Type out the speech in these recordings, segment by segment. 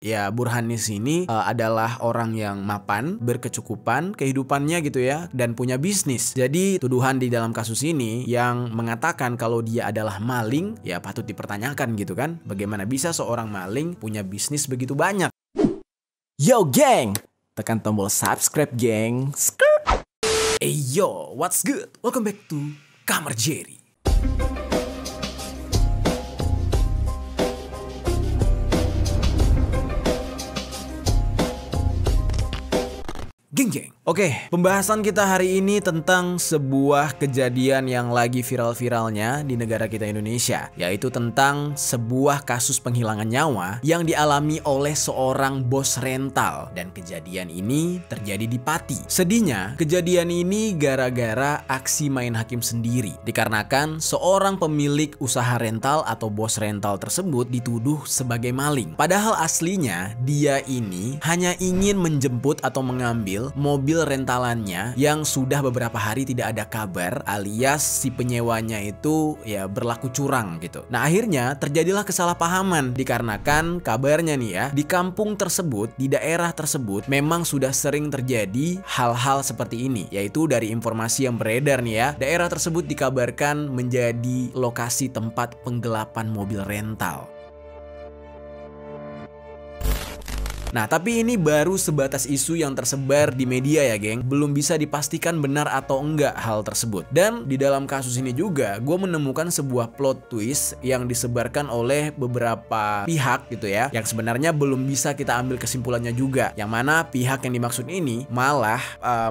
Ya, Burhanis ini adalah orang yang mapan, berkecukupan kehidupannya gitu ya, dan punya bisnis. Jadi tuduhan di dalam kasus ini yang mengatakan kalau dia adalah maling, ya patut dipertanyakan gitu kan. Bagaimana bisa seorang maling punya bisnis begitu banyak? Yo geng, tekan tombol subscribe geng. Hey yo, what's good? Welcome back to Kamar Jerry. Geng. Oke, pembahasan kita hari ini tentang sebuah kejadian yang lagi viral-viralnya di negara kita Indonesia, yaitu tentang sebuah kasus penghilangan nyawa yang dialami oleh seorang bos rental, dan kejadian ini terjadi di Pati. Sedihnya, kejadian ini gara-gara aksi main hakim sendiri, dikarenakan seorang pemilik usaha rental atau bos rental tersebut dituduh sebagai maling. Padahal aslinya dia ini hanya ingin menjemput atau mengambil mobil rentalannya yang sudah beberapa hari tidak ada kabar, alias si penyewanya itu ya berlaku curang gitu. Nah, akhirnya terjadilah kesalahpahaman dikarenakan kabarnya nih ya, di kampung tersebut, di daerah tersebut memang sudah sering terjadi hal-hal seperti ini, yaitu dari informasi yang beredar nih ya, daerah tersebut dikabarkan menjadi lokasi tempat penggelapan mobil rental. Nah, tapi ini baru sebatas isu yang tersebar di media ya geng. Belum bisa dipastikan benar atau enggak hal tersebut. Dan di dalam kasus ini juga gue menemukan sebuah plot twist yang disebarkan oleh beberapa pihak gitu ya, yang sebenarnya belum bisa kita ambil kesimpulannya juga. Yang mana pihak yang dimaksud ini malah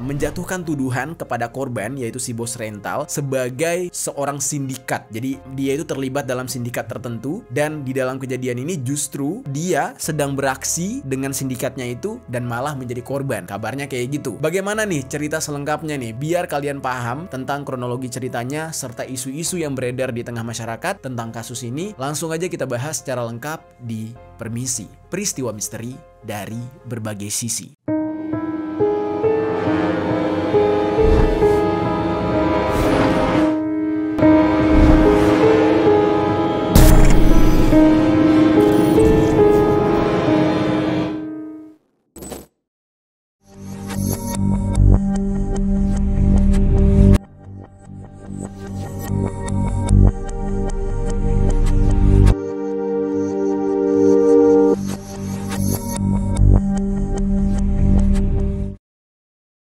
menjatuhkan tuduhan kepada korban, yaitu si bos rental, sebagai seorang sindikat. Jadi dia itu terlibat dalam sindikat tertentu, dan di dalam kejadian ini justru dia sedang beraksi dengan sindikatnya itu dan malah menjadi korban. Kabarnya kayak gitu. Bagaimana nih cerita selengkapnya nih? Biar kalian paham tentang kronologi ceritanya serta isu-isu yang beredar di tengah masyarakat tentang kasus ini, langsung aja kita bahas secara lengkap di Permisi, peristiwa misteri dari berbagai sisi.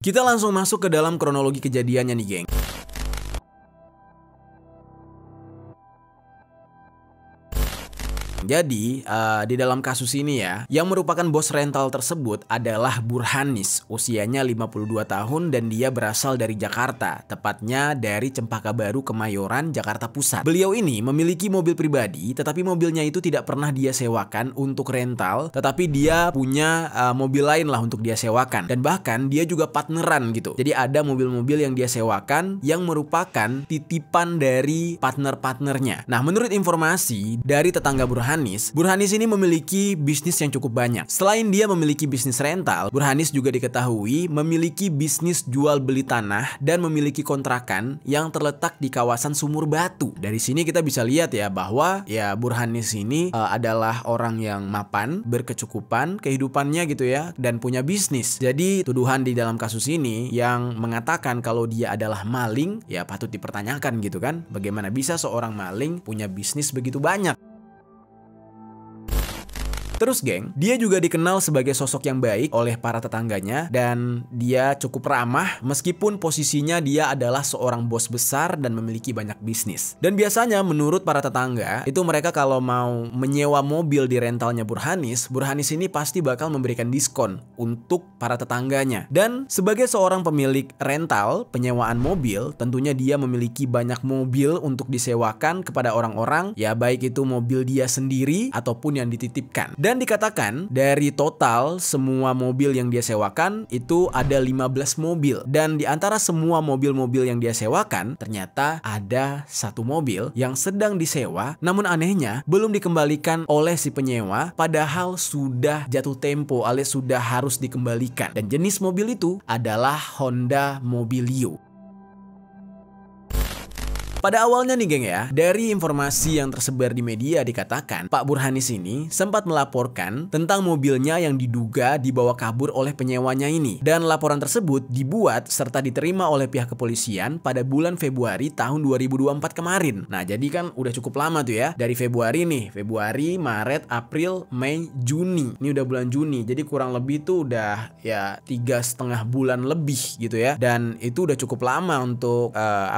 Kita langsung masuk ke dalam kronologi kejadiannya nih geng. Jadi, di dalam kasus ini ya, yang merupakan bos rental tersebut adalah Burhanis. Usianya 52 tahun dan dia berasal dari Jakarta, tepatnya dari Cempaka Baru, Kemayoran, Jakarta Pusat. Beliau ini memiliki mobil pribadi, tetapi mobilnya itu tidak pernah dia sewakan untuk rental, tetapi dia punya mobil lain lah untuk dia sewakan. Dan bahkan dia juga partneran gitu. Jadi ada mobil-mobil yang dia sewakan yang merupakan titipan dari partner-partnernya. Nah, menurut informasi dari tetangga Burhanis ini memiliki bisnis yang cukup banyak. Selain dia memiliki bisnis rental, Burhanis juga diketahui memiliki bisnis jual beli tanah dan memiliki kontrakan yang terletak di kawasan Sumur Batu. Dari sini kita bisa lihat ya bahwa ya Burhanis ini adalah orang yang mapan, berkecukupan kehidupannya gitu ya, dan punya bisnis. Jadi tuduhan di dalam kasus ini yang mengatakan kalau dia adalah maling, ya patut dipertanyakan gitu kan. Bagaimana bisa seorang maling punya bisnis begitu banyak? Terus geng, dia juga dikenal sebagai sosok yang baik oleh para tetangganya dan dia cukup ramah meskipun posisinya dia adalah seorang bos besar dan memiliki banyak bisnis. Dan biasanya menurut para tetangga, itu mereka kalau mau menyewa mobil di rentalnya Burhanis ini pasti bakal memberikan diskon untuk para tetangganya. Dan sebagai seorang pemilik rental, penyewaan mobil, tentunya dia memiliki banyak mobil untuk disewakan kepada orang-orang, ya baik itu mobil dia sendiri ataupun yang dititipkan. Dan dikatakan dari total semua mobil yang dia sewakan itu ada 15 mobil. Dan di antara semua mobil-mobil yang dia sewakan ternyata ada satu mobil yang sedang disewa, namun anehnya belum dikembalikan oleh si penyewa padahal sudah jatuh tempo alias sudah harus dikembalikan. Dan jenis mobil itu adalah Honda Mobilio. Pada awalnya nih geng ya, dari informasi yang tersebar di media dikatakan Pak Burhanis ini sempat melaporkan tentang mobilnya yang diduga dibawa kabur oleh penyewanya ini. Dan laporan tersebut dibuat serta diterima oleh pihak kepolisian pada bulan Februari tahun 2024 kemarin. Nah jadi kan udah cukup lama tuh ya, dari Februari nih, Februari, Maret, April, Mei, Juni. Ini udah bulan Juni, jadi kurang lebih tuh udah ya 3,5 bulan lebih gitu ya. Dan itu udah cukup lama untuk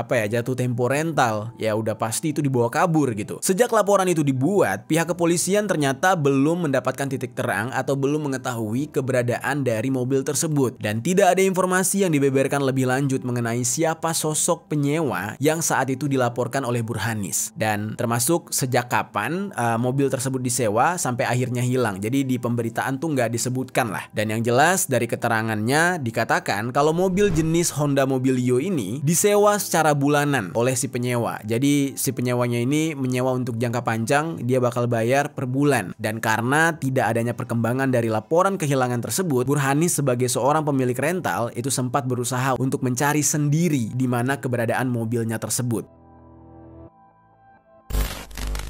jatuh tempo rental. Ya udah pasti itu dibawa kabur gitu. Sejak laporan itu dibuat, pihak kepolisian ternyata belum mendapatkan titik terang atau belum mengetahui keberadaan dari mobil tersebut. Dan tidak ada informasi yang dibeberkan lebih lanjut mengenai siapa sosok penyewa yang saat itu dilaporkan oleh Burhanis. Dan termasuk sejak kapan mobil tersebut disewa sampai akhirnya hilang. Jadi di pemberitaan tuh nggak disebutkan lah. Dan yang jelas dari keterangannya dikatakan kalau mobil jenis Honda Mobilio ini disewa secara bulanan oleh si penyewa. Jadi si penyewanya ini menyewa untuk jangka panjang, dia bakal bayar per bulan. Dan karena tidak adanya perkembangan dari laporan kehilangan tersebut, Burhanis sebagai seorang pemilik rental itu sempat berusaha untuk mencari sendiri di mana keberadaan mobilnya tersebut.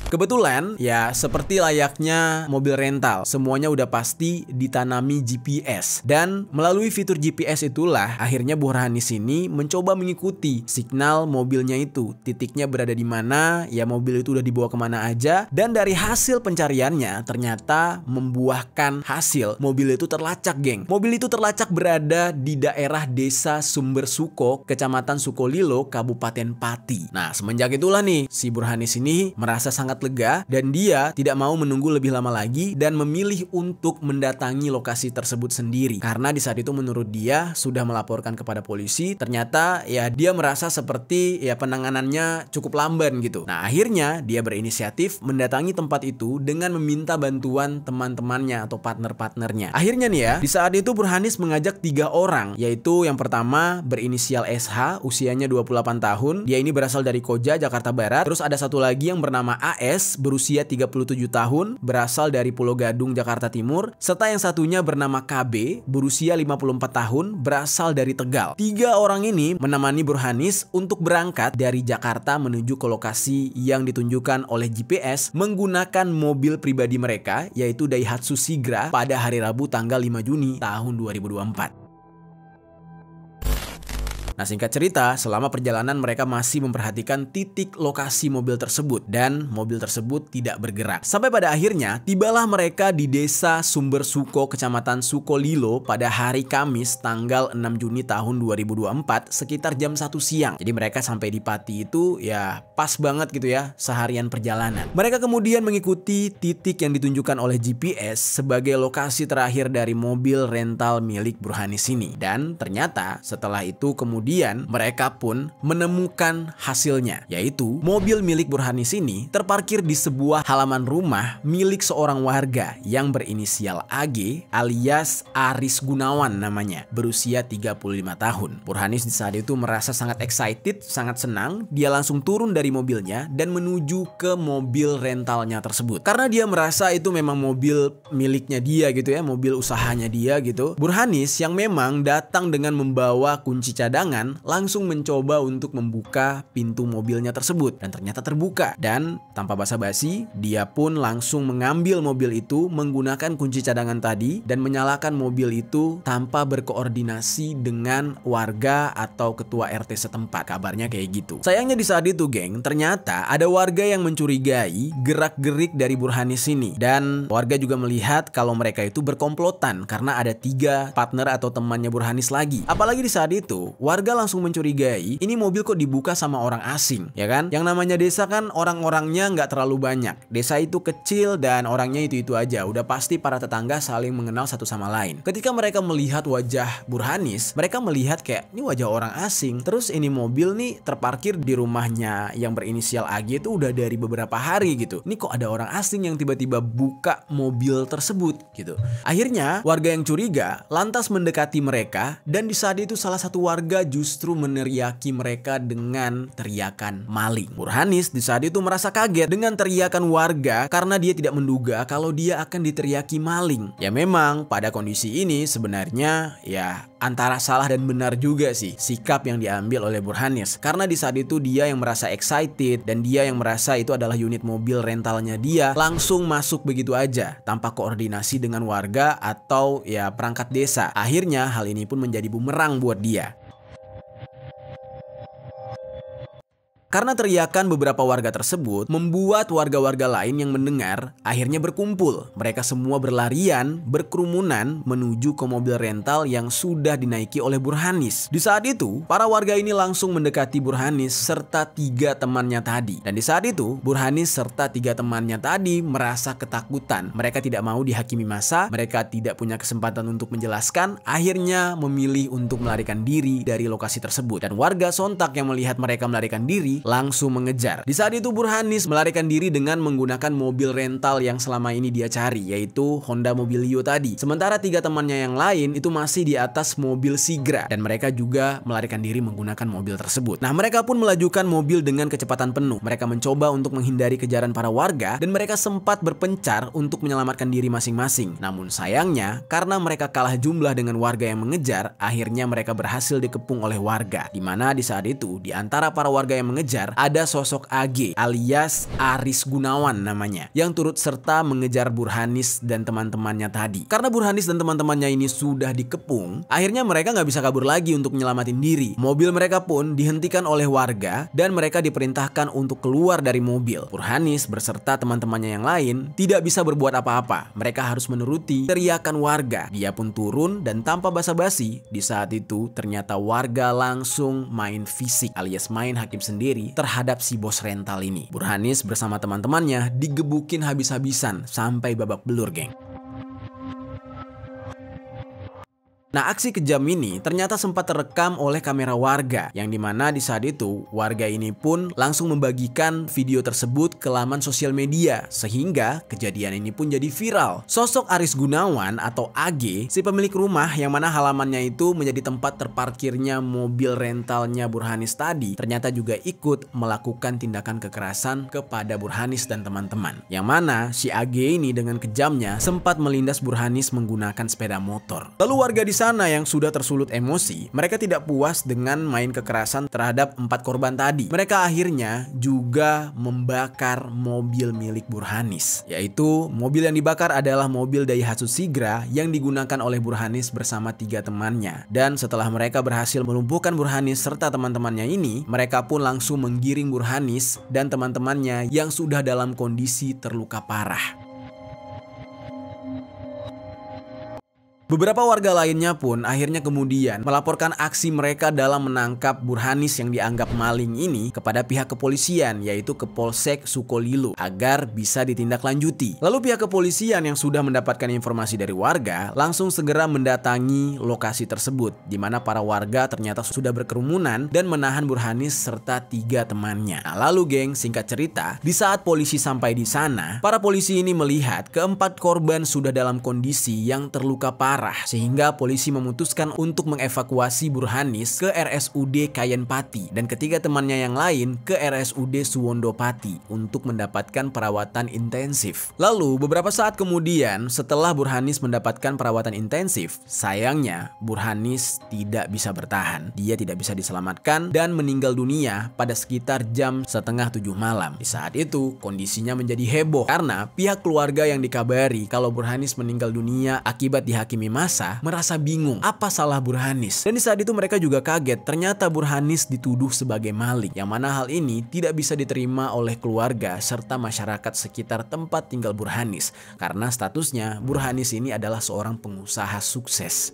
Kebetulan ya seperti layaknya mobil rental, semuanya udah pasti ditanami GPS. Dan melalui fitur GPS itulah akhirnya Burhanis ini mencoba mengikuti signal mobilnya itu. Titiknya berada di mana, ya mobil itu udah dibawa kemana aja. Dan dari hasil pencariannya ternyata membuahkan hasil. Mobil itu terlacak geng. Mobil itu terlacak berada di daerah desa Sumber Suko, Kecamatan Sukolilo, Kabupaten Pati. Nah semenjak itulah nih si Burhanis ini merasa sangat lega dan dia tidak mau menunggu lebih lama lagi dan memilih untuk mendatangi lokasi tersebut sendiri. Karena di saat itu menurut dia sudah melaporkan kepada polisi, ternyata ya dia merasa seperti ya penanganannya cukup lamban gitu. Nah akhirnya dia berinisiatif mendatangi tempat itu dengan meminta bantuan teman-temannya atau partner-partnernya. Akhirnya nih ya, di saat itu Burhanis mengajak 3 orang, yaitu yang pertama berinisial SH, usianya 28 tahun. Dia ini berasal dari Koja, Jakarta Barat. Terus ada satu lagi yang bernama AS, berusia 37 tahun, berasal dari Pulau Gadung, Jakarta Timur. Serta yang satunya bernama KB, berusia 54 tahun, berasal dari Tegal. 3 orang ini menemani Burhanis untuk berangkat dari Jakarta menuju ke lokasi yang ditunjukkan oleh GPS menggunakan mobil pribadi mereka, yaitu Daihatsu Sigra, pada hari Rabu tanggal 5 Juni tahun 2024. Nah singkat cerita, selama perjalanan mereka masih memperhatikan titik lokasi mobil tersebut dan mobil tersebut tidak bergerak. Sampai pada akhirnya tibalah mereka di desa Sumber Suko, Kecamatan Sukolilo pada hari Kamis tanggal 6 Juni tahun 2024 sekitar jam 1 siang. Jadi mereka sampai di Pati itu ya pas banget gitu ya seharian perjalanan. Mereka kemudian mengikuti titik yang ditunjukkan oleh GPS sebagai lokasi terakhir dari mobil rental milik Burhanis ini. Dan ternyata setelah itu kemudian mereka pun menemukan hasilnya, yaitu mobil milik Burhanis ini terparkir di sebuah halaman rumah milik seorang warga yang berinisial AG alias Aris Gunawan namanya, berusia 35 tahun. Burhanis di saat itu merasa sangat excited, sangat senang. Dia langsung turun dari mobilnya dan menuju ke mobil rentalnya tersebut. Karena dia merasa itu memang mobil miliknya dia gitu ya, mobil usahanya dia gitu. Burhanis yang memang datang dengan membawa kunci cadangan langsung mencoba untuk membuka pintu mobilnya tersebut dan ternyata terbuka. Dan tanpa basa-basi dia pun langsung mengambil mobil itu menggunakan kunci cadangan tadi dan menyalakan mobil itu tanpa berkoordinasi dengan warga atau ketua RT setempat. Kabarnya kayak gitu. Sayangnya di saat itu geng, ternyata ada warga yang mencurigai gerak-gerik dari Burhanis ini. Dan warga juga melihat kalau mereka itu berkomplotan karena ada 3 partner atau temannya Burhanis lagi. Apalagi di saat itu warga langsung mencurigai ini mobil kok dibuka sama orang asing, ya kan? Yang namanya desa kan orang-orangnya nggak terlalu banyak. Desa itu kecil dan orangnya itu-itu aja. Udah pasti para tetangga saling mengenal satu sama lain. Ketika mereka melihat wajah Burhanis, mereka melihat kayak ini wajah orang asing. Terus ini mobil nih terparkir di rumahnya yang berinisial AG itu udah dari beberapa hari gitu. Ini kok ada orang asing yang tiba-tiba buka mobil tersebut gitu. Akhirnya warga yang curiga lantas mendekati mereka dan di saat itu salah satu warga justru meneriaki mereka dengan teriakan maling. Burhanis di saat itu merasa kaget dengan teriakan warga karena dia tidak menduga kalau dia akan diteriaki maling. Ya memang pada kondisi ini sebenarnya ya antara salah dan benar juga sih sikap yang diambil oleh Burhanis. Karena di saat itu dia yang merasa excited dan dia yang merasa itu adalah unit mobil rentalnya dia langsung masuk begitu aja tanpa koordinasi dengan warga atau ya perangkat desa. Akhirnya hal ini pun menjadi bumerang buat dia. Karena teriakan beberapa warga tersebut membuat warga-warga lain yang mendengar akhirnya berkumpul. Mereka semua berlarian, berkerumunan menuju ke mobil rental yang sudah dinaiki oleh Burhanis. Di saat itu, para warga ini langsung mendekati Burhanis serta 3 temannya tadi. Dan di saat itu, Burhanis serta 3 temannya tadi merasa ketakutan. Mereka tidak mau dihakimi massa, mereka tidak punya kesempatan untuk menjelaskan, akhirnya memilih untuk melarikan diri dari lokasi tersebut. Dan warga sontak yang melihat mereka melarikan diri langsung mengejar. Di saat itu Burhanis melarikan diri dengan menggunakan mobil rental yang selama ini dia cari, yaitu Honda Mobilio tadi. Sementara 3 temannya yang lain itu masih di atas mobil Sigra dan mereka juga melarikan diri menggunakan mobil tersebut. Nah, mereka pun melajukan mobil dengan kecepatan penuh. Mereka mencoba untuk menghindari kejaran para warga dan mereka sempat berpencar untuk menyelamatkan diri masing-masing. Namun sayangnya, karena mereka kalah jumlah dengan warga yang mengejar, akhirnya mereka berhasil dikepung oleh warga. Di mana di saat itu, di antara para warga yang mengejar ada sosok AG alias Aris Gunawan namanya yang turut serta mengejar Burhanis dan teman-temannya tadi. Karena Burhanis dan teman-temannya ini sudah dikepung, akhirnya mereka nggak bisa kabur lagi untuk menyelamatin diri. Mobil mereka pun dihentikan oleh warga dan mereka diperintahkan untuk keluar dari mobil. Burhanis beserta teman-temannya yang lain tidak bisa berbuat apa-apa. Mereka harus menuruti teriakan warga. Dia pun turun dan tanpa basa-basi di saat itu ternyata warga langsung main fisik alias main hakim sendiri terhadap si bos rental ini. Burhanis bersama teman-temannya digebukin habis-habisan sampai babak belur, geng. Nah, aksi kejam ini ternyata sempat terekam oleh kamera warga, yang dimana di saat itu warga ini pun langsung membagikan video tersebut ke laman sosial media, sehingga kejadian ini pun jadi viral. Sosok Aris Gunawan atau AG, si pemilik rumah yang mana halamannya itu menjadi tempat terparkirnya mobil rentalnya Burhanis tadi, ternyata juga ikut melakukan tindakan kekerasan kepada Burhanis dan teman-teman. Yang mana si AG ini dengan kejamnya sempat melindas Burhanis menggunakan sepeda motor. Lalu warga di sana yang sudah tersulut emosi, mereka tidak puas dengan main kekerasan terhadap 4 korban tadi. Mereka akhirnya juga membakar mobil milik Burhanis. Yaitu mobil yang dibakar adalah mobil Daihatsu Sigra yang digunakan oleh Burhanis bersama 3 temannya. Dan setelah mereka berhasil melumpuhkan Burhanis serta teman-temannya ini, mereka pun langsung menggiring Burhanis dan teman-temannya yang sudah dalam kondisi terluka parah. Beberapa warga lainnya pun akhirnya kemudian melaporkan aksi mereka dalam menangkap Burhanis yang dianggap maling ini kepada pihak kepolisian, yaitu ke Polsek Sukolilo, agar bisa ditindaklanjuti. Lalu pihak kepolisian yang sudah mendapatkan informasi dari warga langsung segera mendatangi lokasi tersebut, di mana para warga ternyata sudah berkerumunan dan menahan Burhanis serta 3 temannya. Nah, lalu geng, singkat cerita, di saat polisi sampai di sana, para polisi ini melihat keempat korban sudah dalam kondisi yang terluka parah, sehingga polisi memutuskan untuk mengevakuasi Burhanis ke RSUD Kayenpati dan ketiga temannya yang lain ke RSUD Suwondopati untuk mendapatkan perawatan intensif. Lalu beberapa saat kemudian setelah Burhanis mendapatkan perawatan intensif, sayangnya Burhanis tidak bisa bertahan. Dia tidak bisa diselamatkan dan meninggal dunia pada sekitar jam 6:30 malam. Di saat itu kondisinya menjadi heboh karena pihak keluarga yang dikabari kalau Burhanis meninggal dunia akibat dihakimi massa merasa bingung apa salah Burhanis. Dan di saat itu mereka juga kaget, ternyata Burhanis dituduh sebagai maling, yang mana hal ini tidak bisa diterima oleh keluarga serta masyarakat sekitar tempat tinggal Burhanis karena statusnya Burhanis ini adalah seorang pengusaha sukses.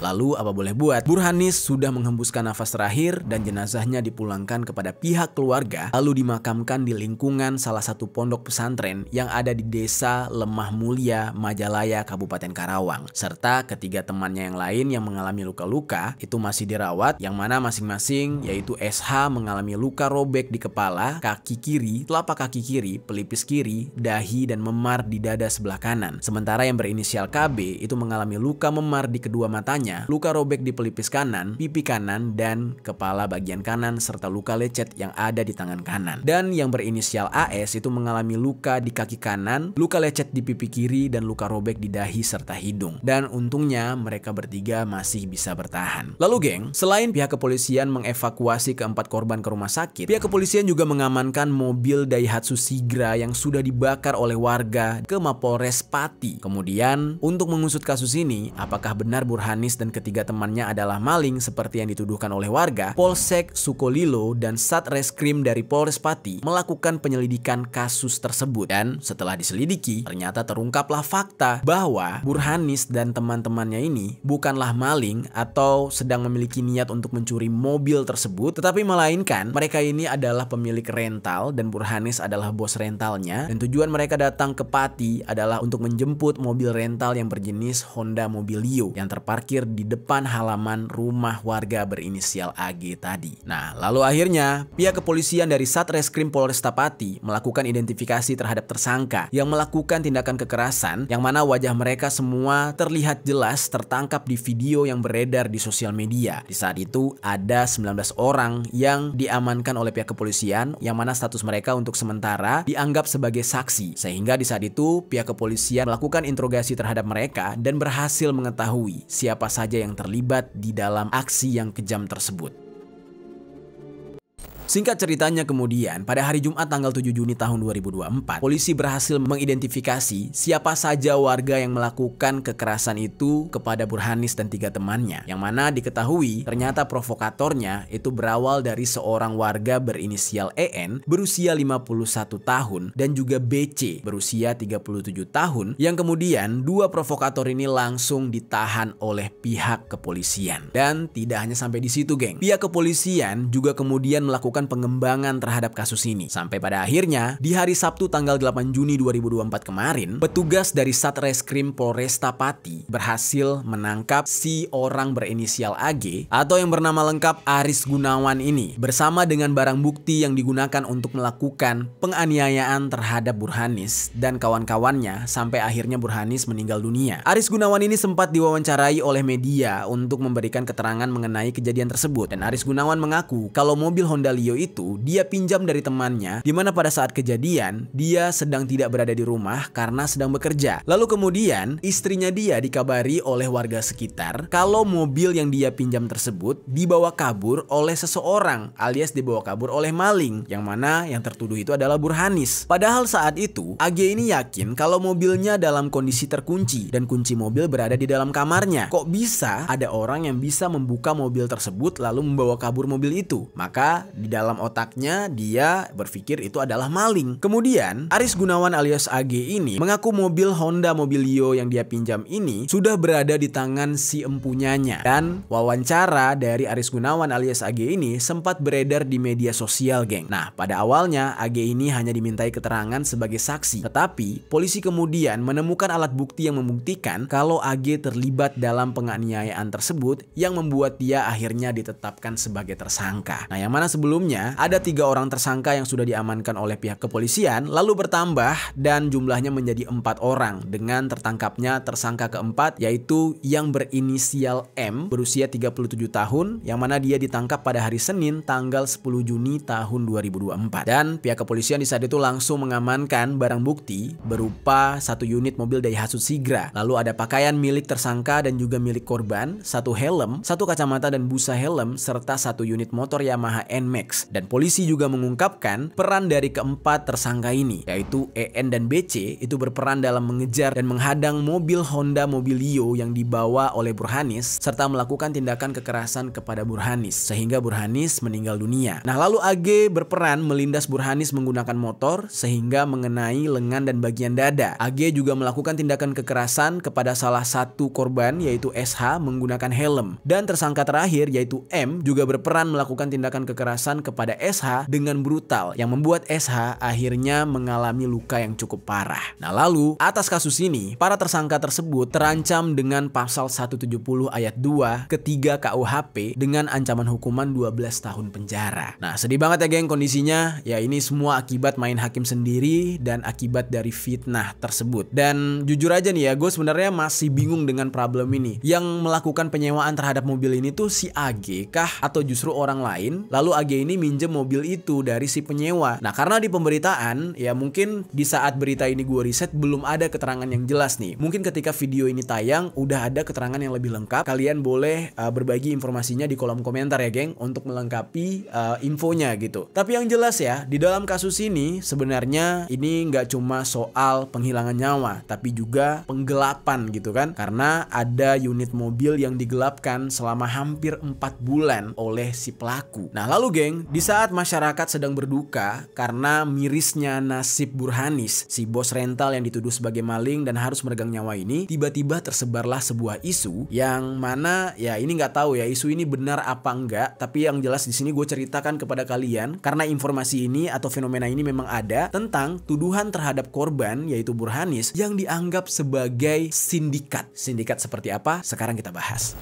Lalu apa boleh buat, Burhanis sudah menghembuskan nafas terakhir dan jenazahnya dipulangkan kepada pihak keluarga lalu dimakamkan di lingkungan salah satu pondok pesantren yang ada di Desa Lemah Mulia, Majalaya, Kabupaten Karawang. Serta ketiga temannya yang lain yang mengalami luka-luka itu masih dirawat, yang mana masing-masing yaitu SH mengalami luka robek di kepala, kaki kiri, telapak kaki kiri, pelipis kiri, dahi dan memar di dada sebelah kanan. Sementara yang berinisial KB itu mengalami luka memar di kedua matanya antaranya luka robek di pelipis kanan, pipi kanan, dan kepala bagian kanan, serta luka lecet yang ada di tangan kanan. Dan yang berinisial AS itu mengalami luka di kaki kanan, luka lecet di pipi kiri, dan luka robek di dahi serta hidung. Dan untungnya mereka bertiga masih bisa bertahan. Lalu geng, selain pihak kepolisian mengevakuasi keempat korban ke rumah sakit, pihak kepolisian juga mengamankan mobil Daihatsu Sigra yang sudah dibakar oleh warga ke Mapolres Pati. Kemudian, untuk mengusut kasus ini, apakah benar Burhanis dan ketiga temannya adalah maling seperti yang dituduhkan oleh warga, Polsek Sukolilo dan Satreskrim dari Polres Pati melakukan penyelidikan kasus tersebut. Dan setelah diselidiki, ternyata terungkaplah fakta bahwa Burhanis dan teman-temannya ini bukanlah maling atau sedang memiliki niat untuk mencuri mobil tersebut, tetapi melainkan mereka ini adalah pemilik rental dan Burhanis adalah bos rentalnya, dan tujuan mereka datang ke Pati adalah untuk menjemput mobil rental yang berjenis Honda Mobilio yang terparkir di depan halaman rumah warga berinisial AG tadi. Nah, lalu akhirnya pihak kepolisian dari Satreskrim Polresta Pati melakukan identifikasi terhadap tersangka yang melakukan tindakan kekerasan, yang mana wajah mereka semua terlihat jelas tertangkap di video yang beredar di sosial media. Di saat itu ada 19 orang yang diamankan oleh pihak kepolisian, yang mana status mereka untuk sementara dianggap sebagai saksi. Sehingga di saat itu pihak kepolisian melakukan interogasi terhadap mereka dan berhasil mengetahui siapa saja yang terlibat di dalam aksi yang kejam tersebut. Singkat ceritanya kemudian, pada hari Jumat tanggal 7 Juni tahun 2024, polisi berhasil mengidentifikasi siapa saja warga yang melakukan kekerasan itu kepada Burhanis dan tiga temannya. Yang mana diketahui ternyata provokatornya itu berawal dari seorang warga berinisial EN berusia 51 tahun dan juga BC berusia 37 tahun, yang kemudian dua provokator ini langsung ditahan oleh pihak kepolisian. Dan tidak hanya sampai di situ geng, pihak kepolisian juga kemudian melakukan pengembangan terhadap kasus ini. Sampai pada akhirnya, di hari Sabtu tanggal 8 Juni 2024 kemarin, petugas dari Satreskrim Polresta Pati berhasil menangkap si orang berinisial AG atau yang bernama lengkap Aris Gunawan ini, bersama dengan barang bukti yang digunakan untuk melakukan penganiayaan terhadap Burhanis dan kawan-kawannya sampai akhirnya Burhanis meninggal dunia. Aris Gunawan ini sempat diwawancarai oleh media untuk memberikan keterangan mengenai kejadian tersebut, dan Aris Gunawan mengaku kalau mobil Honda Lio itu dia pinjam dari temannya, di mana pada saat kejadian dia sedang tidak berada di rumah karena sedang bekerja. Lalu kemudian istrinya dia dikabari oleh warga sekitar kalau mobil yang dia pinjam tersebut dibawa kabur oleh seseorang, alias dibawa kabur oleh maling, yang mana yang tertuduh itu adalah Burhanis. Padahal saat itu AG ini yakin kalau mobilnya dalam kondisi terkunci dan kunci mobil berada di dalam kamarnya. Kok bisa ada orang yang bisa membuka mobil tersebut lalu membawa kabur mobil itu? Maka di dalam otaknya dia berpikir itu adalah maling. Kemudian Aris Gunawan alias AG ini mengaku mobil Honda Mobilio yang dia pinjam ini sudah berada di tangan si empunyanya. Dan wawancara dari Aris Gunawan alias AG ini sempat beredar di media sosial geng. Nah, pada awalnya AG ini hanya dimintai keterangan sebagai saksi, tetapi polisi kemudian menemukan alat bukti yang membuktikan kalau AG terlibat dalam penganiayaan tersebut, yang membuat dia akhirnya ditetapkan sebagai tersangka. Nah, yang mana sebelumnya ada 3 orang tersangka yang sudah diamankan oleh pihak kepolisian, lalu bertambah dan jumlahnya menjadi 4 orang dengan tertangkapnya tersangka keempat, yaitu yang berinisial M berusia 37 tahun, yang mana dia ditangkap pada hari Senin tanggal 10 Juni tahun 2024. Dan pihak kepolisian di saat itu langsung mengamankan barang bukti berupa 1 unit mobil Daihatsu Sigra, lalu ada pakaian milik tersangka dan juga milik korban, 1 helm, 1 kacamata dan busa helm, serta 1 unit motor Yamaha NMAX. Dan polisi juga mengungkapkan peran dari keempat tersangka ini, yaitu EN dan BC itu berperan dalam mengejar dan menghadang mobil Honda Mobilio yang dibawa oleh Burhanis, serta melakukan tindakan kekerasan kepada Burhanis sehingga Burhanis meninggal dunia. Nah, lalu AG berperan melindas Burhanis menggunakan motor sehingga mengenai lengan dan bagian dada. AG juga melakukan tindakan kekerasan kepada salah satu korban, yaitu SH, menggunakan helm. Dan tersangka terakhir yaitu M juga berperan melakukan tindakan kekerasan tangan kepada SH dengan brutal yang membuat SH akhirnya mengalami luka yang cukup parah. Nah lalu atas kasus ini para tersangka tersebut terancam dengan pasal 170 ayat 2 ketiga KUHP dengan ancaman hukuman 12 tahun penjara. Nah sedih banget ya geng kondisinya. Ya ini semua akibat main hakim sendiri dan akibat dari fitnah tersebut. Dan jujur aja nih ya, gue sebenarnya masih bingung dengan problem ini. Yang melakukan penyewaan terhadap mobil ini tuh si AG kah atau justru orang lain? Lalu AG ini minjem mobil itu dari si penyewa. Nah karena di pemberitaan ya mungkin di saat berita ini gue riset belum ada keterangan yang jelas nih. Mungkin ketika video ini tayang udah ada keterangan yang lebih lengkap. Kalian boleh berbagi informasinya di kolom komentar ya geng untuk melengkapi infonya gitu. Tapi yang jelas ya di dalam kasus ini sebenarnya ini nggak cuma soal penghilangan nyawa tapi juga penggelapan gitu kan. Karena ada unit mobil yang digelapkan selama hampir 4 bulan oleh si pelaku. Nah lalu geng, di saat masyarakat sedang berduka karena mirisnya nasib Burhanis, si bos rental yang dituduh sebagai maling dan harus meregang nyawa ini, tiba-tiba tersebarlah sebuah isu yang mana ya ini nggak tahu ya isu ini benar apa enggak, tapi yang jelas di sini gue ceritakan kepada kalian karena informasi ini atau fenomena ini memang ada tentang tuduhan terhadap korban yaitu Burhanis yang dianggap sebagai sindikat. Sindikat seperti apa? Sekarang kita bahas.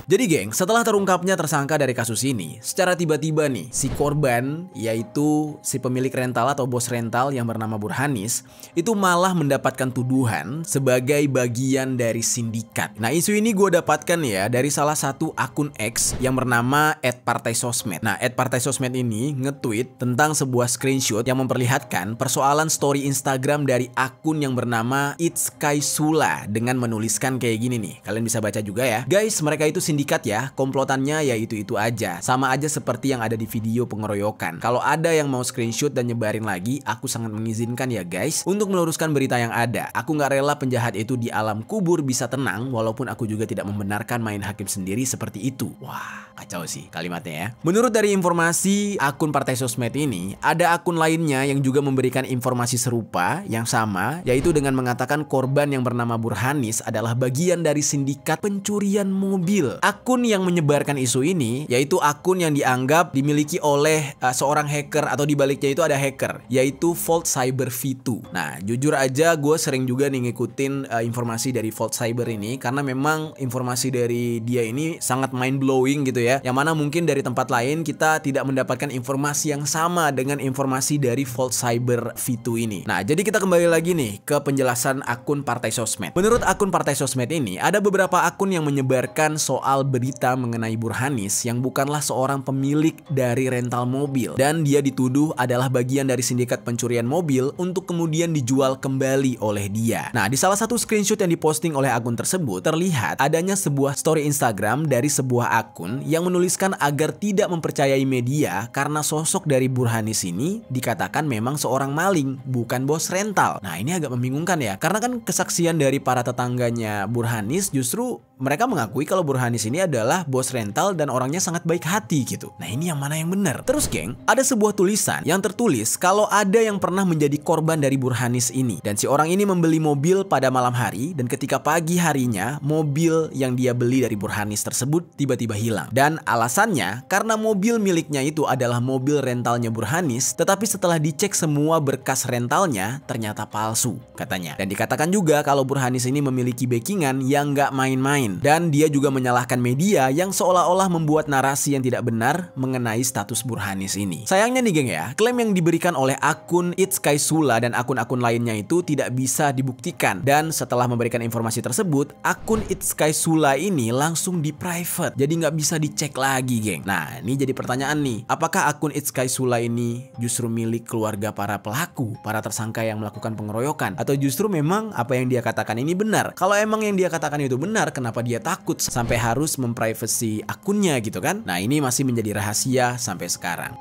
Jadi geng, setelah terungkapnya tersangka dari kasus ini, secara tiba-tiba nih, si korban, yaitu si pemilik rental atau bos rental yang bernama Burhanis, itu malah mendapatkan tuduhan sebagai bagian dari sindikat. Nah isu ini gue dapatkan ya dari salah satu akun X yang bernama @partaisosmed. Nah @partaisosmed ini nge-tweet tentang sebuah screenshot yang memperlihatkan persoalan story Instagram dari akun yang bernama It's Kaisula dengan menuliskan kayak gini nih. Kalian bisa baca juga ya. Guys, mereka itu sindikat ya, komplotannya ya itu aja. Sama aja seperti yang ada di video pengeroyokan. Kalau ada yang mau screenshot dan nyebarin lagi, aku sangat mengizinkan ya guys untuk meluruskan berita yang ada. Aku nggak rela penjahat itu di alam kubur bisa tenang, walaupun aku juga tidak membenarkan main hakim sendiri seperti itu. Wah, kacau sih kalimatnya ya. Menurut dari informasi akun Partai Sosmed ini, ada akun lainnya yang juga memberikan informasi serupa yang sama, yaitu dengan mengatakan korban yang bernama Burhanis adalah bagian dari sindikat pencurian mobil. Akun yang menyebarkan isu ini yaitu akun yang dianggap dimiliki oleh seorang hacker atau dibaliknya itu ada hacker yaitu Volt Cyber V2. Nah jujur aja gue sering juga nih ngikutin informasi dari Volt Cyber ini karena memang informasi dari dia ini sangat mind blowing gitu ya, yang mana mungkin dari tempat lain kita tidak mendapatkan informasi yang sama dengan informasi dari Volt Cyber V2 ini. Nah jadi kita kembali lagi nih ke penjelasan akun Partai Sosmed. Menurut akun Partai Sosmed ini ada beberapa akun yang menyebarkan soal berita mengenai Burhanis yang bukanlah seorang pemilik dari rental mobil dan dia dituduh adalah bagian dari sindikat pencurian mobil untuk kemudian dijual kembali oleh dia. Nah di salah satu screenshot yang diposting oleh akun tersebut terlihat adanya sebuah story Instagram dari sebuah akun yang menuliskan agar tidak mempercayai media karena sosok dari Burhanis ini dikatakan memang seorang maling bukan bos rental. Nah ini agak membingungkan ya karena kan kesaksian dari para tetangganya Burhanis justru mereka mengakui kalau Burhanis ini adalah bos rental dan orangnya sangat baik hati gitu. Nah ini yang mana yang benar? Terus geng, ada sebuah tulisan yang tertulis kalau ada yang pernah menjadi korban dari Burhanis ini. Dan si orang ini membeli mobil pada malam hari dan ketika pagi harinya mobil yang dia beli dari Burhanis tersebut tiba-tiba hilang. Dan alasannya karena mobil miliknya itu adalah mobil rentalnya Burhanis, tetapi setelah dicek semua berkas rentalnya ternyata palsu katanya. Dan dikatakan juga kalau Burhanis ini memiliki backingan yang nggak main-main. Dan dia juga menyalahkan media yang seolah-olah membuat narasi yang tidak benar mengenai status Burhanis ini. Sayangnya nih geng ya, klaim yang diberikan oleh akun It's Kaisula dan akun-akun lainnya itu tidak bisa dibuktikan. Dan setelah memberikan informasi tersebut, akun It's Kaisula ini langsung di private. Jadi nggak bisa dicek lagi geng. Nah ini jadi pertanyaan nih, apakah akun It's Kaisula ini justru milik keluarga para pelaku, para tersangka yang melakukan pengeroyokan? Atau justru memang apa yang dia katakan ini benar? Kalau emang yang dia katakan itu benar, kenapa dia takut sampai harus memprivacy akunnya gitu kan? Nah ini masih menjadi rahasia sampai sekarang.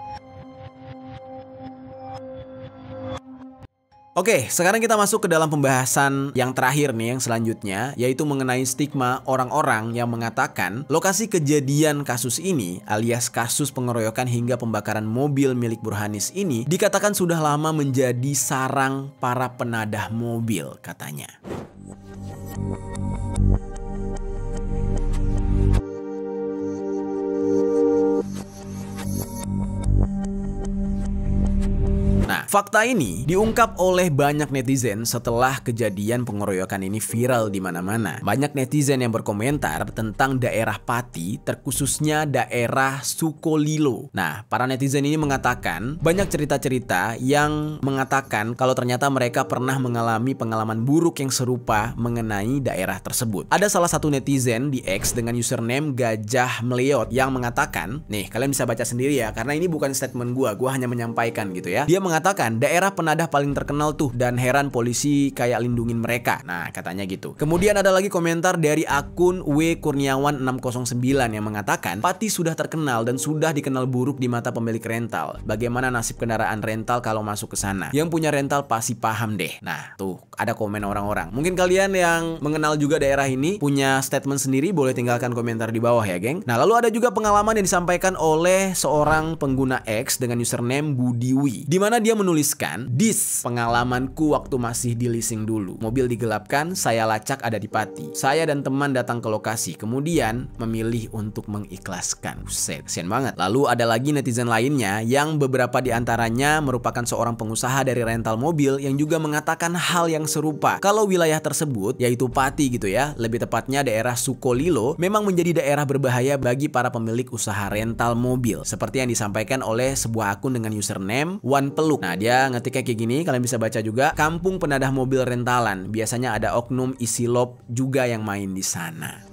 Oke, sekarang kita masuk ke dalam pembahasan yang terakhir nih, yang selanjutnya, yaitu mengenai stigma orang-orang yang mengatakan lokasi kejadian kasus ini alias kasus pengeroyokan hingga pembakaran mobil milik Burhanis ini dikatakan sudah lama menjadi sarang para penadah mobil katanya. fakta ini diungkap oleh banyak netizen setelah kejadian pengeroyokan ini viral di mana-mana. Banyak netizen yang berkomentar tentang daerah Pati, terkhususnya daerah Sukolilo. Nah, para netizen ini mengatakan banyak cerita-cerita yang mengatakan kalau ternyata mereka pernah mengalami pengalaman buruk yang serupa mengenai daerah tersebut. Ada salah satu netizen di X dengan username Gajah Meleot yang mengatakan, nih kalian bisa baca sendiri ya, karena ini bukan statement gua hanya menyampaikan gitu ya. Dia mengatakan daerah penadah paling terkenal tuh dan heran polisi kayak lindungin mereka. Nah, katanya gitu. Kemudian ada lagi komentar dari akun W Kurniawan 609 yang mengatakan Pati sudah terkenal dan sudah dikenal buruk di mata pemilik rental. Bagaimana nasib kendaraan rental kalau masuk ke sana? Yang punya rental pasti paham deh. Nah, tuh ada komen orang-orang. Mungkin kalian yang mengenal juga daerah ini punya statement sendiri, boleh tinggalkan komentar di bawah ya, geng. Nah, lalu ada juga pengalaman yang disampaikan oleh seorang pengguna X dengan username Budiwi, di mana dia menuliskan, "Dis, pengalamanku waktu masih di leasing dulu. Mobil digelapkan, saya lacak ada di Pati. Saya dan teman datang ke lokasi, kemudian memilih untuk mengikhlaskan." Buset, kasian banget. Lalu ada lagi netizen lainnya yang beberapa di antaranya merupakan seorang pengusaha dari rental mobil yang juga mengatakan hal yang serupa. Kalau wilayah tersebut, yaitu Pati gitu ya, lebih tepatnya daerah Sukolilo, memang menjadi daerah berbahaya bagi para pemilik usaha rental mobil. Seperti yang disampaikan oleh sebuah akun dengan username One Peluk. Nah, dia ngetiknya kayak gini, kalian bisa baca juga, kampung penadah mobil rentalan. Biasanya ada oknum isi lob juga yang main di sana.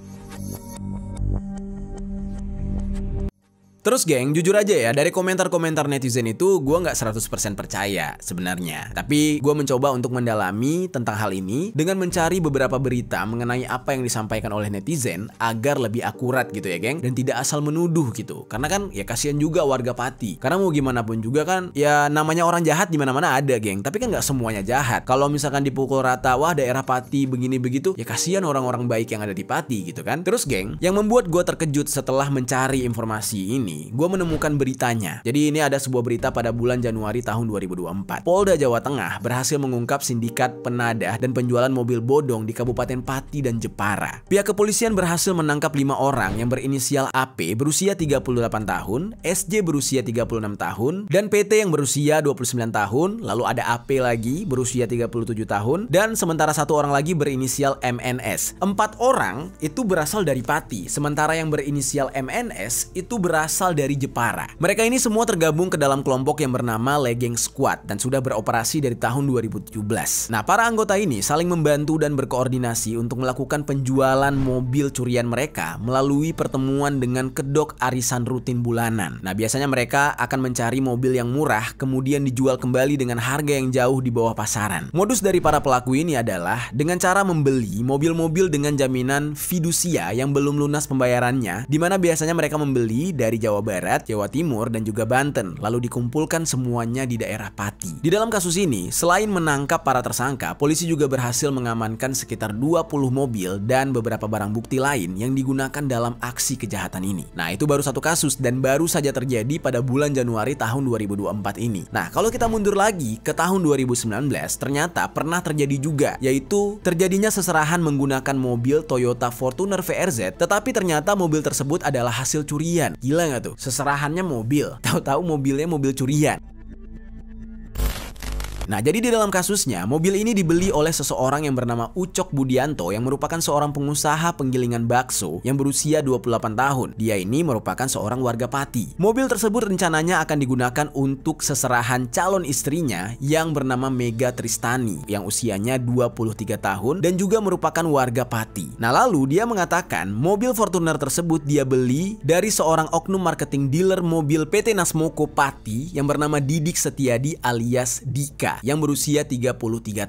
Terus geng, jujur aja ya, dari komentar-komentar netizen itu gue nggak 100% percaya sebenarnya. Tapi gue mencoba untuk mendalami tentang hal ini dengan mencari beberapa berita mengenai apa yang disampaikan oleh netizen agar lebih akurat gitu ya geng, dan tidak asal menuduh gitu. Karena kan ya kasihan juga warga Pati. Karena mau gimana pun juga kan, ya namanya orang jahat di mana-mana ada geng. Tapi kan nggak semuanya jahat. Kalau misalkan dipukul rata, wah daerah Pati begini begitu, ya kasihan orang-orang baik yang ada di Pati gitu kan. Terus geng, yang membuat gue terkejut setelah mencari informasi ini, gue menemukan beritanya. Jadi ini ada sebuah berita pada bulan Januari tahun 2024. Polda Jawa Tengah berhasil mengungkap sindikat penadah dan penjualan mobil bodong di Kabupaten Pati dan Jepara. Pihak kepolisian berhasil menangkap 5 orang yang berinisial AP berusia 38 tahun, SJ berusia 36 tahun, dan PT yang berusia 29 tahun, lalu ada AP lagi berusia 37 tahun, dan sementara 1 orang lagi berinisial MNS. 4 orang itu berasal dari Pati, sementara yang berinisial MNS itu berasal dari Jepara. Mereka ini semua tergabung ke dalam kelompok yang bernama Legeng Squad dan sudah beroperasi dari tahun 2017. Nah, para anggota ini saling membantu dan berkoordinasi untuk melakukan penjualan mobil curian mereka melalui pertemuan dengan kedok arisan rutin bulanan. Nah, biasanya mereka akan mencari mobil yang murah kemudian dijual kembali dengan harga yang jauh di bawah pasaran. Modus dari para pelaku ini adalah dengan cara membeli mobil-mobil dengan jaminan fidusia yang belum lunas pembayarannya, di mana biasanya mereka membeli dari Jawa Barat, Jawa Timur, dan juga Banten, lalu dikumpulkan semuanya di daerah Pati. Di dalam kasus ini, selain menangkap para tersangka, polisi juga berhasil mengamankan sekitar 20 mobil dan beberapa barang bukti lain yang digunakan dalam aksi kejahatan ini. Nah, itu baru satu kasus dan baru saja terjadi pada bulan Januari tahun 2024 ini. Nah, kalau kita mundur lagi ke tahun 2019, ternyata pernah terjadi juga, yaitu terjadinya seserahan menggunakan mobil Toyota Fortuner VRZ, tetapi ternyata mobil tersebut adalah hasil curian. Gila nggak tuh? Seserahannya mobil, tahu-tahu mobilnya mobil curian. Nah, jadi di dalam kasusnya, mobil ini dibeli oleh seseorang yang bernama Ucok Budianto yang merupakan seorang pengusaha penggilingan bakso yang berusia 28 tahun. Dia ini merupakan seorang warga Pati. Mobil tersebut rencananya akan digunakan untuk seserahan calon istrinya yang bernama Mega Tristani yang usianya 23 tahun dan juga merupakan warga Pati. Nah, lalu dia mengatakan mobil Fortuner tersebut dia beli dari seorang oknum marketing dealer mobil PT Nasmoko Pati yang bernama Didik Setiadi alias Dika yang berusia 33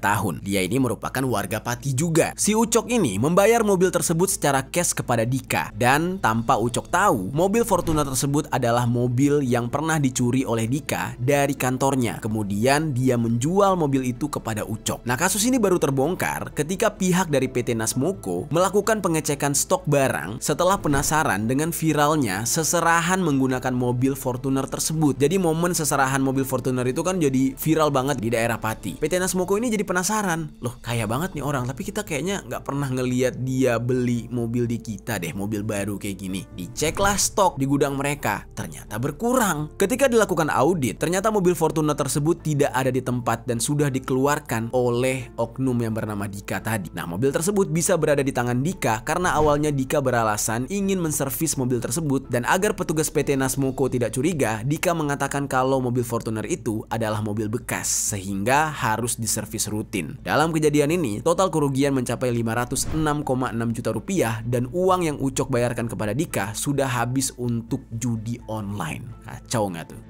tahun. Dia ini merupakan warga Pati juga. Si Ucok ini membayar mobil tersebut secara cash kepada Dika, dan tanpa Ucok tahu, mobil Fortuner tersebut adalah mobil yang pernah dicuri oleh Dika dari kantornya. Kemudian dia menjual mobil itu kepada Ucok. Nah, kasus ini baru terbongkar ketika pihak dari PT Nasmoko melakukan pengecekan stok barang setelah penasaran dengan viralnya seserahan menggunakan mobil Fortuner tersebut. Jadi momen seserahan mobil Fortuner itu kan jadi viral banget di daerah Pati. PT Nasmoko ini jadi penasaran, loh kaya banget nih orang, tapi kita kayaknya nggak pernah ngeliat dia beli mobil di kita deh, mobil baru kayak gini. Diceklah stok di gudang mereka, ternyata berkurang. Ketika dilakukan audit, ternyata mobil Fortuner tersebut tidak ada di tempat dan sudah dikeluarkan oleh oknum yang bernama Dika tadi. Nah, mobil tersebut bisa berada di tangan Dika karena awalnya Dika beralasan ingin menservis mobil tersebut, dan agar petugas PT Nasmoko tidak curiga, Dika mengatakan kalau mobil Fortuner itu adalah mobil bekas sehingga harus diservis rutin. Dalam kejadian ini, total kerugian mencapai 506,6 juta rupiah dan uang yang Ucok bayarkan kepada Dika sudah habis untuk judi online. Kacau nggak tuh?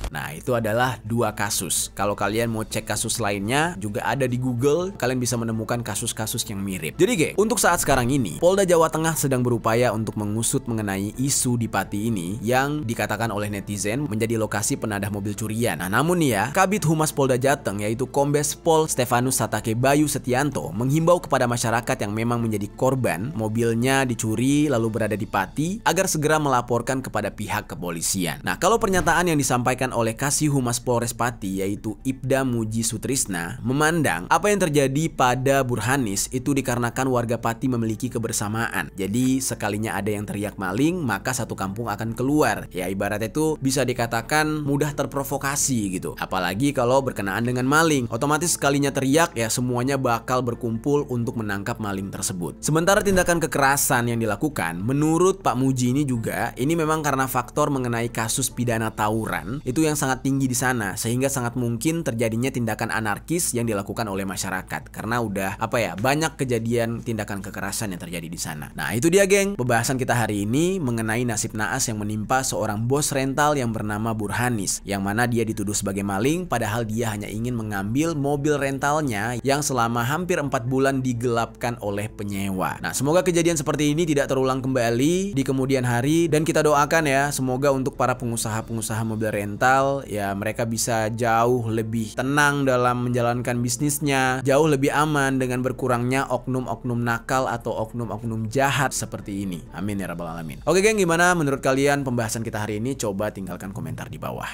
Nah, itu adalah 2 kasus. Kalau kalian mau cek kasus lainnya, juga ada di Google, kalian bisa menemukan kasus-kasus yang mirip. Jadi geng, untuk saat sekarang ini, Polda Jawa Tengah sedang berupaya untuk mengusut mengenai isu di Pati ini yang dikatakan oleh netizen menjadi lokasi penadah mobil curian. Nah, namun nih ya, Kabid Humas Polda Jateng yaitu Kombes Pol Stefanus Satake Bayu Setianto menghimbau kepada masyarakat yang memang menjadi korban mobilnya dicuri lalu berada di Pati agar segera melaporkan kepada pihak kepolisian. Nah, kalau pernyataan yang disampaikan oleh Kasih Humas Polres Pati yaitu Ibda Muji Sutrisna memandang apa yang terjadi pada Burhanis itu dikarenakan warga Pati memiliki kebersamaan. Jadi sekalinya ada yang teriak maling, maka satu kampung akan keluar. Ya ibaratnya itu bisa dikatakan mudah terprovokasi gitu. Apalagi kalau berkenaan dengan maling, otomatis sekalinya teriak ya semuanya bakal berkumpul untuk menangkap maling tersebut. Sementara tindakan kekerasan yang dilakukan menurut Pak Muji ini juga ini memang karena faktor mengenai kasus pidana tawuran itu yang sangat tinggi di sana, sehingga sangat mungkin terjadinya tindakan anarkis yang dilakukan oleh masyarakat karena udah banyak kejadian tindakan kekerasan yang terjadi di sana. Nah, itu dia geng, pembahasan kita hari ini mengenai nasib naas yang menimpa seorang bos rental yang bernama Burhanis, yang mana dia dituduh sebagai maling padahal dia hanya ingin mengambil mobil rentalnya yang selama hampir 4 bulan digelapkan oleh penyewa. Nah, semoga kejadian seperti ini tidak terulang kembali di kemudian hari, dan kita doakan ya semoga untuk para pengusaha-pengusaha mobil rental ya mereka bisa jauh lebih tenang dalam menjalankan bisnisnya, jauh lebih aman dengan berkurangnya oknum-oknum nakal atau oknum-oknum jahat seperti ini. Amin ya rabbal alamin. Oke geng, gimana menurut kalian pembahasan kita hari ini? Coba tinggalkan komentar di bawah.